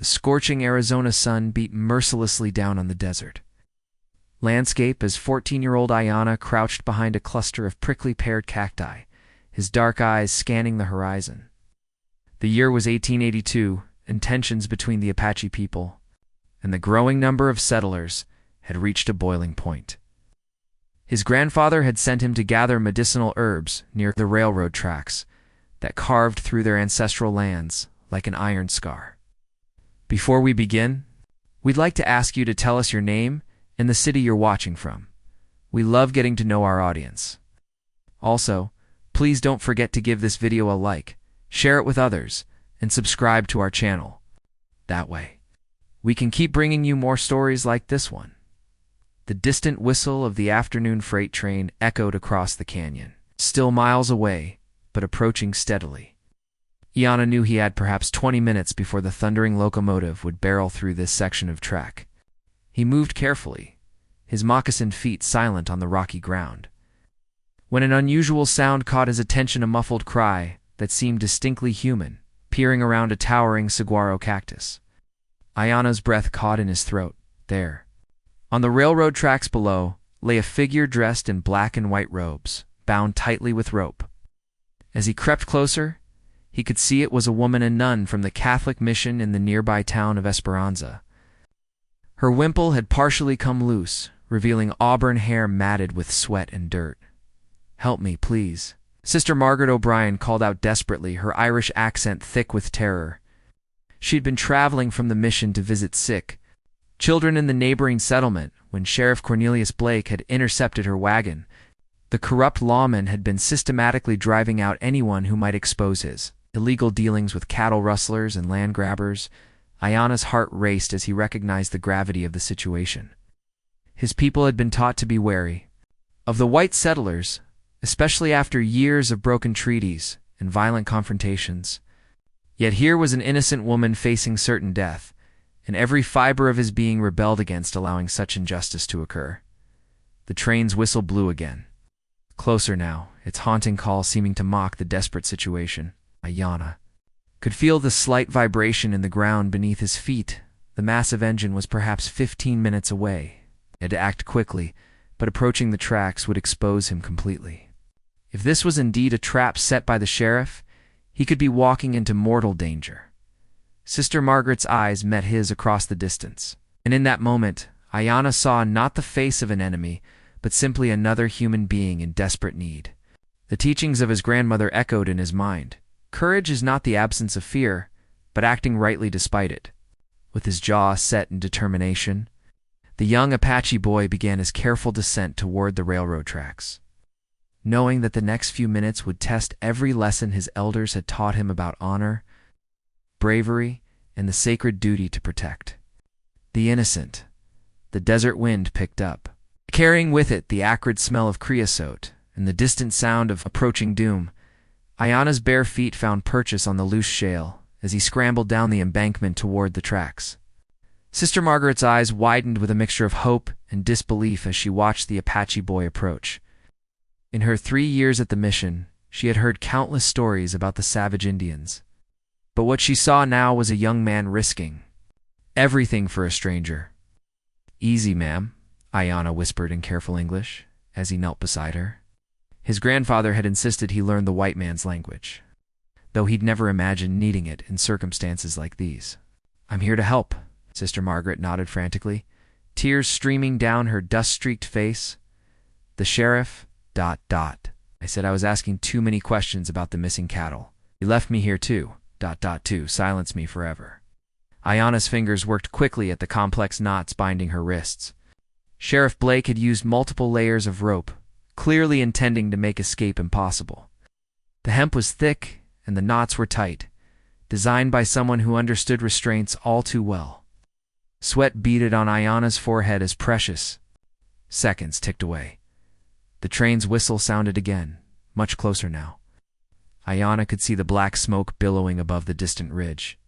The scorching Arizona sun beat mercilessly down on the desert. Landscape as 14-year-old Ayanna crouched behind a cluster of prickly pear cacti, his dark eyes scanning the horizon. The year was 1882, and tensions between the Apache people and the growing number of settlers had reached a boiling point. His grandfather had sent him to gather medicinal herbs near the railroad tracks that carved through their ancestral lands like an iron scar. Before we begin, we'd like to ask you to tell us your name and the city you're watching from. We love getting to know our audience. Also, please don't forget to give this video a like, share it with others, and subscribe to our channel. That way, we can keep bringing you more stories like this one. The distant whistle of the afternoon freight train echoed across the canyon, still miles away, but approaching steadily. Ayanna knew he had perhaps 20 minutes before the thundering locomotive would barrel through this section of track. He moved carefully, his moccasined feet silent on the rocky ground. When an unusual sound caught his attention, a muffled cry that seemed distinctly human, peering around a towering saguaro cactus. Ayanna's breath caught in his throat. There, on the railroad tracks below, lay a figure dressed in black and white robes, bound tightly with rope. As he crept closer, he could see it was a woman, a nun from the Catholic mission in the nearby town of Esperanza. Her wimple had partially come loose, revealing auburn hair matted with sweat and dirt. "Help me, please." Sister Margaret O'Brien called out desperately, her Irish accent thick with terror. She'd been traveling from the mission to visit sick children in the neighboring settlement when Sheriff Cornelius Blake had intercepted her wagon. The corrupt lawman had been systematically driving out anyone who might expose his illegal dealings with cattle rustlers and land grabbers. Ayanna's heart raced as he recognized the gravity of the situation. His people had been taught to be wary of the white settlers, especially after years of broken treaties and violent confrontations. Yet here was an innocent woman facing certain death, and every fiber of his being rebelled against allowing such injustice to occur. The train's whistle blew again. Closer now, its haunting call seeming to mock the desperate situation. Ayanna could feel the slight vibration in the ground beneath his feet. The massive engine was perhaps 15 minutes away. He had to act quickly, but approaching the tracks would expose him completely. If this was indeed a trap set by the sheriff, he could be walking into mortal danger. Sister Margaret's eyes met his across the distance, and in that moment, Ayanna saw not the face of an enemy, but simply another human being in desperate need. The teachings of his grandmother echoed in his mind. Courage is not the absence of fear, but acting rightly despite it. With his jaw set in determination, the young Apache boy began his careful descent toward the railroad tracks. Knowing that the next few minutes would test every lesson his elders had taught him about honor, bravery, and the sacred duty to protect the innocent, the desert wind picked up, carrying with it the acrid smell of creosote and the distant sound of approaching doom. Ayanna's bare feet found purchase on the loose shale as he scrambled down the embankment toward the tracks. Sister Margaret's eyes widened with a mixture of hope and disbelief as she watched the Apache boy approach. In her 3 years at the mission, she had heard countless stories about the savage Indians. But what she saw now was a young man risking everything for a stranger. "Easy, ma'am," Ayanna whispered in careful English as he knelt beside her. His grandfather had insisted he learn the white man's language, though he'd never imagined needing it in circumstances like these. "I'm here to help," Sister Margaret nodded frantically, tears streaming down her dust-streaked face. "The sheriff, ... I said I was asking too many questions about the missing cattle. He left me here too, ... to silence me forever." Ayanna's fingers worked quickly at the complex knots binding her wrists. Sheriff Blake had used multiple layers of rope, clearly intending to make escape impossible. The hemp was thick and the knots were tight, designed by someone who understood restraints all too well. Sweat beaded on Ayanna's forehead as precious seconds ticked away. The train's whistle sounded again, much closer now. Ayanna could see the black smoke billowing above the distant ridge.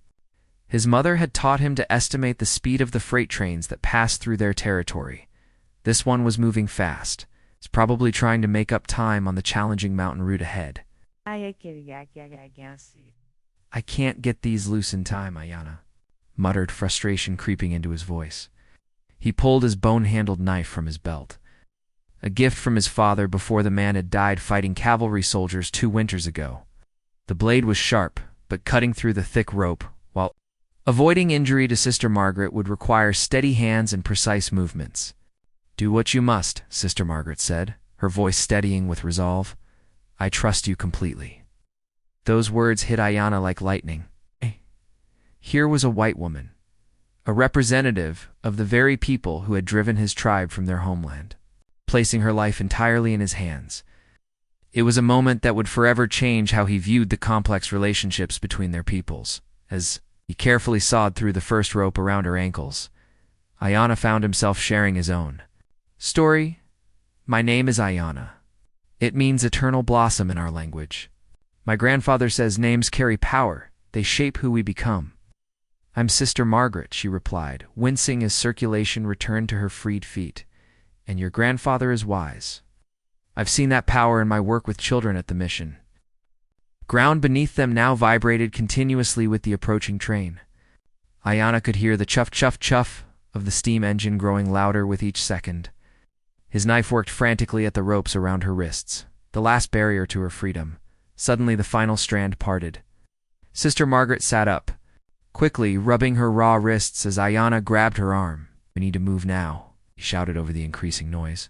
His mother had taught him to estimate the speed of the freight trains that passed through their territory. This one was moving fast. It's probably trying to make up time on the challenging mountain route ahead. I "I can't get these loose in time, Ayanna." muttered, frustration creeping into his voice. He pulled his bone-handled knife from his belt. A gift from his father before the man had died fighting cavalry soldiers 2 winters ago. The blade was sharp, but cutting through the thick rope, while avoiding injury to Sister Margaret would require steady hands and precise movements. "Do what you must," Sister Margaret said, her voice steadying with resolve. "I trust you completely." Those words hit Ayanna like lightning. Here was a white woman, a representative of the very people who had driven his tribe from their homeland, placing her life entirely in his hands. It was a moment that would forever change how he viewed the complex relationships between their peoples. As he carefully sawed through the first rope around her ankles, Ayanna found himself sharing his own story. "My name is Ayanna. It means eternal blossom in our language. My grandfather says names carry power. They shape who we become." "I'm Sister Margaret," she replied, wincing as circulation returned to her freed feet. "And your grandfather is wise. I've seen that power in my work with children at the mission." Ground beneath them now vibrated continuously with the approaching train. Ayanna could hear the chuff-chuff-chuff of the steam engine growing louder with each second. His knife worked frantically at the ropes around her wrists, the last barrier to her freedom. Suddenly the final strand parted. Sister Margaret sat up, quickly rubbing her raw wrists as Ayanna grabbed her arm. "We need to move now," he shouted over the increasing noise.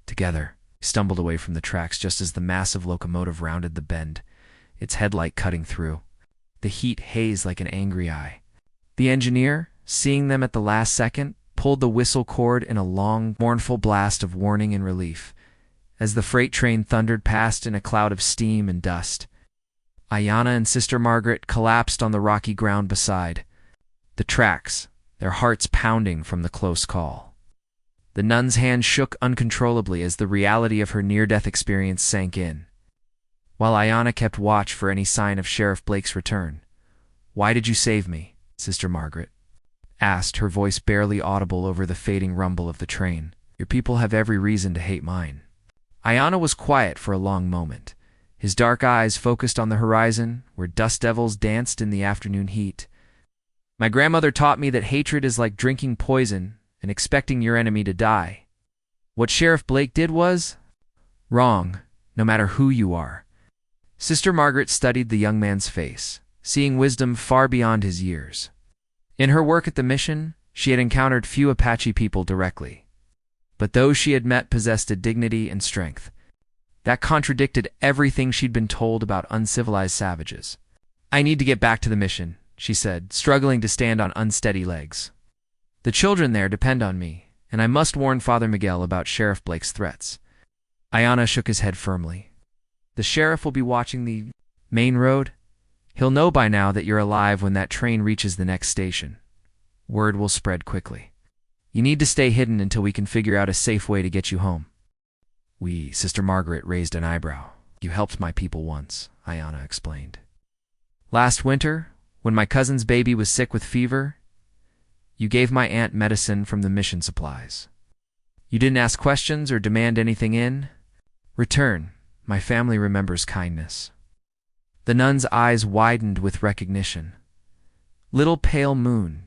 Together, he stumbled away from the tracks just as the massive locomotive rounded the bend, its headlight cutting through. The heat hazed like an angry eye. The engineer, seeing them at the last second, pulled the whistle cord in a long, mournful blast of warning and relief, as the freight train thundered past in a cloud of steam and dust. Ayanna and Sister Margaret collapsed on the rocky ground beside the tracks, their hearts pounding from the close call. The nun's hand shook uncontrollably as the reality of her near-death experience sank in, while Ayanna kept watch for any sign of Sheriff Blake's return. "Why did you save me?" Sister Margaret asked, her voice barely audible over the fading rumble of the train. "Your people have every reason to hate mine." Ayanna was quiet for a long moment, his dark eyes focused on the horizon, where dust devils danced in the afternoon heat. "My grandmother taught me that hatred is like drinking poison and expecting your enemy to die. What Sheriff Blake did was wrong, no matter who you are." Sister Margaret studied the young man's face, seeing wisdom far beyond his years. In her work at the mission, she had encountered few Apache people directly, but those she had met possessed a dignity and strength that contradicted everything she'd been told about uncivilized savages. "I need to get back to the mission," she said, struggling to stand on unsteady legs. "The children there depend on me, and I must warn Father Miguel about Sheriff Blake's threats." Ayanna shook his head firmly. "The sheriff will be watching the main road. He'll know by now that you're alive when that train reaches the next station. Word will spread quickly. You need to stay hidden until we can figure out a safe way to get you home." Sister Margaret raised an eyebrow. "You helped my people once," Ayanna explained. "Last winter, when my cousin's baby was sick with fever, you gave my aunt medicine from the mission supplies. You didn't ask questions or demand anything in return. My family remembers kindness." The nun's eyes widened with recognition. "Little pale moon, ...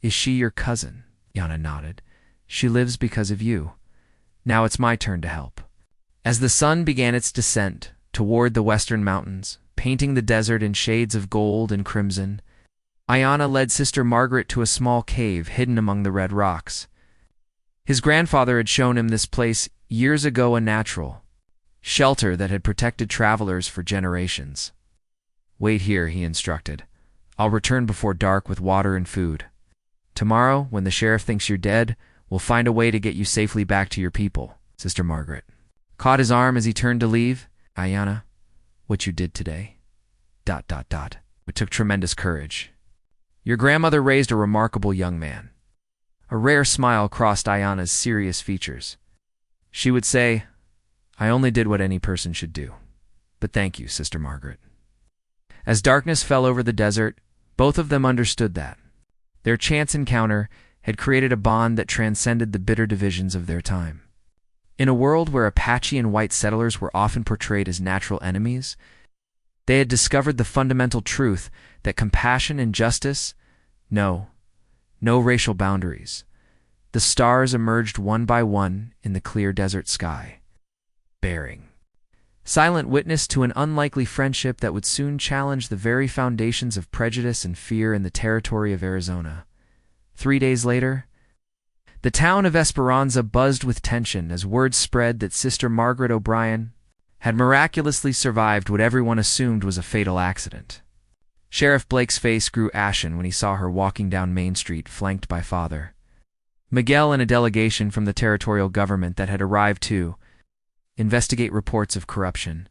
Is she your cousin?" Ayanna nodded. "She lives because of you. Now it's my turn to help." As the sun began its descent toward the western mountains, painting the desert in shades of gold and crimson, Ayanna led Sister Margaret to a small cave hidden among the red rocks. His grandfather had shown him this place years ago, a natural shelter that had protected travelers for generations. "Wait here," he instructed. "I'll return before dark with water and food. Tomorrow, when the sheriff thinks you're dead, we'll find a way to get you safely back to your people." Sister Margaret caught his arm as he turned to leave. "Ayanna, what you did today, ... It took tremendous courage. Your grandmother raised a remarkable young man." A rare smile crossed Ayanna's serious features. She would say, "I only did what any person should do. But thank you, Sister Margaret." As darkness fell over the desert, both of them understood that their chance encounter had created a bond that transcended the bitter divisions of their time. In a world where Apache and white settlers were often portrayed as natural enemies, they had discovered the fundamental truth that compassion and justice No, no racial boundaries. The stars emerged one by one in the clear desert sky, bearing silent witness to an unlikely friendship that would soon challenge the very foundations of prejudice and fear in the territory of Arizona. 3 days later, the town of Esperanza buzzed with tension as word spread that Sister Margaret O'Brien had miraculously survived what everyone assumed was a fatal accident. Sheriff Blake's face grew ashen when he saw her walking down Main Street flanked by Father Miguel and a delegation from the territorial government that had arrived to investigate reports of corruption.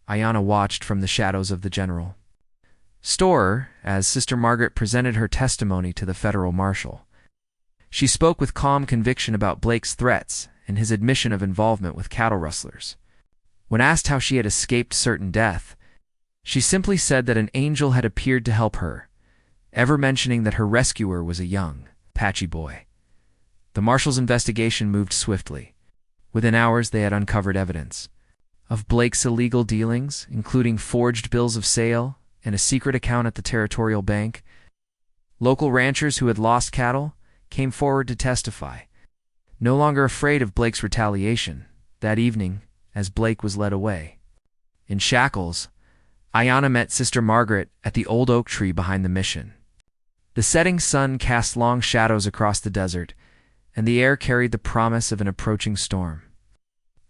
Ayanna watched from the shadows of the general store as Sister Margaret presented her testimony to the federal marshal. She spoke with calm conviction about Blake's threats and his admission of involvement with cattle rustlers. When asked how she had escaped certain death, she simply said that an angel had appeared to help her, ever mentioning that her rescuer was a young Apache boy. The marshal's investigation moved swiftly. Within hours, they had uncovered evidence of Blake's illegal dealings, including forged bills of sale and a secret account at the territorial bank. Local ranchers who had lost cattle came forward to testify. No longer afraid of Blake's retaliation, that evening, as Blake was led away in shackles, Ayanna met Sister Margaret at the old oak tree behind the mission. The setting sun cast long shadows across the desert, and the air carried the promise of an approaching storm.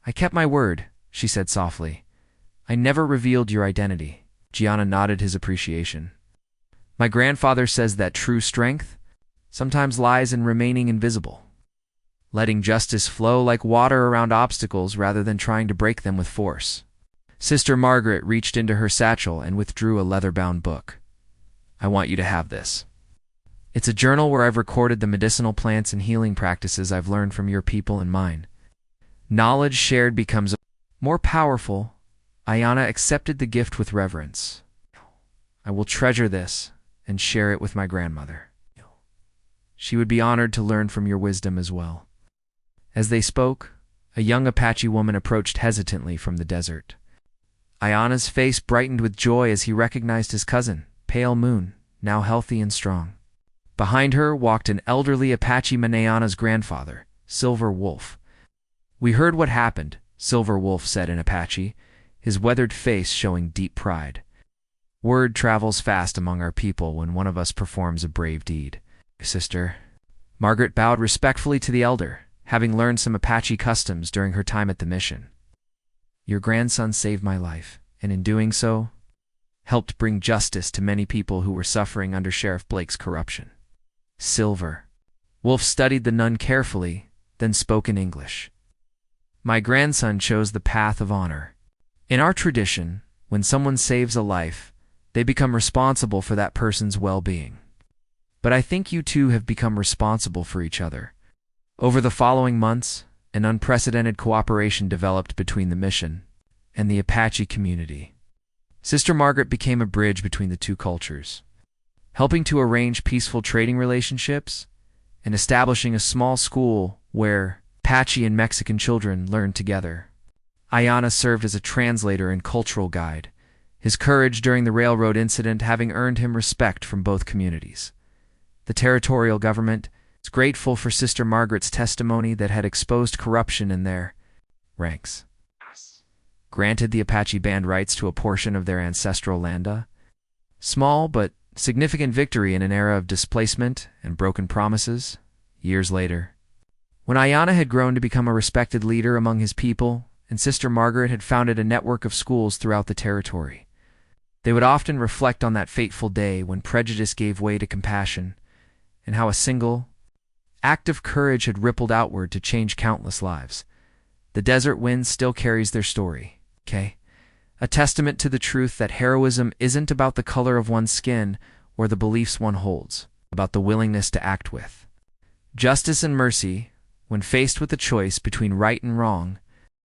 "I kept my word," she said softly. "I never revealed your identity." Gianna nodded his appreciation. "My grandfather says that true strength sometimes lies in remaining invisible, letting justice flow like water around obstacles rather than trying to break them with force." Sister Margaret reached into her satchel and withdrew a leather-bound book. "I want you to have this. It's a journal where I've recorded the medicinal plants and healing practices I've learned from your people and mine. Knowledge shared becomes more powerful." Ayanna accepted the gift with reverence. "I will treasure this and share it with my grandmother. She would be honored to learn from your wisdom as well." As they spoke, a young Apache woman approached hesitantly from the desert. Ayanna's face brightened with joy as he recognized his cousin, Pale Moon, now healthy and strong. Behind her walked an elderly Apache Manayana's grandfather, Silver Wolf. "We heard what happened," Silver Wolf said in Apache, his weathered face showing deep pride. "Word travels fast among our people when one of us performs a brave deed." "Sister." Margaret bowed respectfully to the elder, having learned some Apache customs during her time at the mission. "Your grandson saved my life, and in doing so, helped bring justice to many people who were suffering under Sheriff Blake's corruption." Silver Wolf studied the nun carefully, then spoke in English. "My grandson chose the path of honor. In our tradition, when someone saves a life, they become responsible for that person's well-being. But I think you two have become responsible for each other." Over the following months, an unprecedented cooperation developed between the mission and the Apache community. Sister Margaret became a bridge between the two cultures, helping to arrange peaceful trading relationships and establishing a small school where Apache and Mexican children learned together. Ayanna served as a translator and cultural guide, his courage during the railroad incident having earned him respect from both communities. The territorial government is grateful for Sister Margaret's testimony that had exposed corruption in their ranks, granted the Apache band rights to a portion of their ancestral land. Small but significant victory in an era of displacement and broken promises. Years later, when Ayanna had grown to become a respected leader among his people, and Sister Margaret had founded a network of schools throughout the territory, they would often reflect on that fateful day when prejudice gave way to compassion, and how a single act of courage had rippled outward to change countless lives. The desert wind still carries their story, a testament to the truth that heroism isn't about the color of one's skin or the beliefs one holds, about the willingness to act with justice and mercy when faced with the choice between right and wrong.